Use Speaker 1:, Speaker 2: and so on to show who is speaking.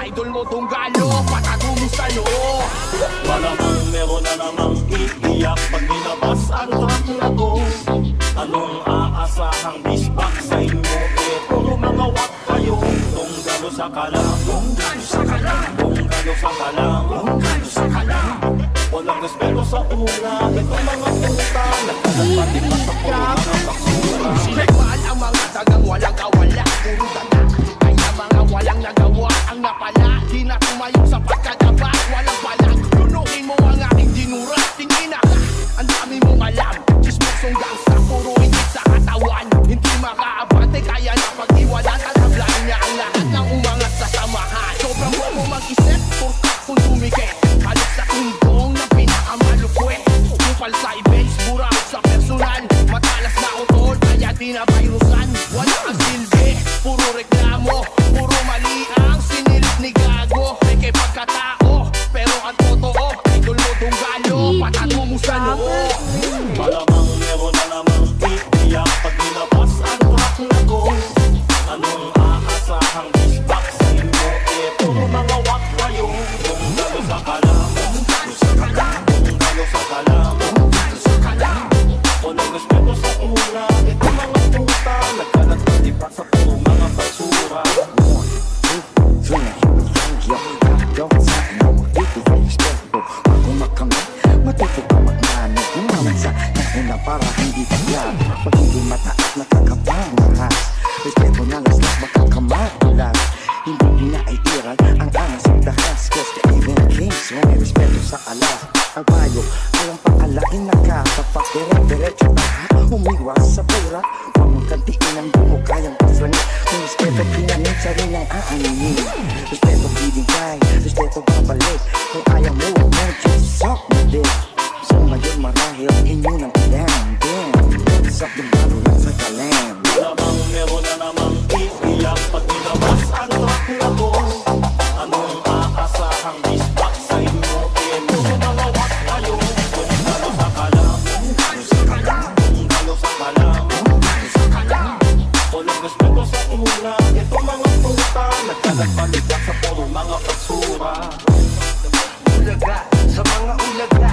Speaker 1: idol mo tong galo, patato mo sa loob.
Speaker 2: Malamang meron na namang iiyak pag nilabas ang track na to. Anong aasahang dispak sa inyo? Puro mga wak kayo. Tunggalo sa kalam, tunggalo sa kalam, tunggalo sa kalam, tunggalo sa kalam. Walang respeto sa una. Itong mga puta nagkakapatid pa sa puro mga baksura.
Speaker 1: Sinagmahal ang mga dagang walang kawala, puro daga. Kaya mga walang nagawa ang napala. Di na tumayo sa pagkagabak, walang palang. Lunukin mo ang aking dinura, tingin na ka. Ang dami mong alam, chismosong gangsta, puro hindi sa katawan. Hindi makaabante, kaya na pag-iwala. Talablaan niya ang lahat ng umangat sa samahan. Sobrang bobo mag-isip, turkak kung tumikit. Halos sa tundong ng pinakamalupwe. Kupal sa events, burao sa personal. Matalas na utol, kaya di na virusan. Wala ang silbi, puro reklamo. Puro mali ang sinilip ni Gago. Peke pagkatao, pero ang totoo idol mo tong galo, patato mo sa loob.
Speaker 2: Malamang meron na namang iiyak pag nilabas ang track na to. Anong aasahang dispak sa inyo? Puro mga wak kayo. Tunggalo sa kalam, tunggalo sa kalam, tunggalo sa kalam, tunggalo sa kalam. Walang respeto sa una. Itong mga puta nagkalat pa sa puro mga basura.
Speaker 3: Matuto ka magmano, umaman sa nauna para hindi paglat. Pag hindi mataas, nakakapangahas. Respeto na laslas, makakamakulas. Hindi pinaiiral ang angas at dahas. Kasi even kings, may respeto sa alas. Ang payo, alam paalain na ka. Kapag dire-diretso ka, umiwas sa pura. Huwag mong kantiin ang bumo, kayang paslangin. Kung respeto, pinanin sa rin ang aaninin. Respeto bibigay, respeto babalik. Kung ayaw mo, huwag mo, just suck mo din. So ngayon marahil inyo ng ilan. Then, suck the balo lang sa kalam.
Speaker 2: Malamang meron na namang iiyak pag nilabas ang track na to. Anong aasahang dispak sa inyo? Puro mga wak kayo. Tunggalo sa kalam, tunggalo sa kalam, tunggalo sa kalam, tunggalo sa kalam. Walang respeto sa una. Itong mga puta nagkakapalitan sa puro mga basura.
Speaker 1: Ulaga, sa mga ulaga,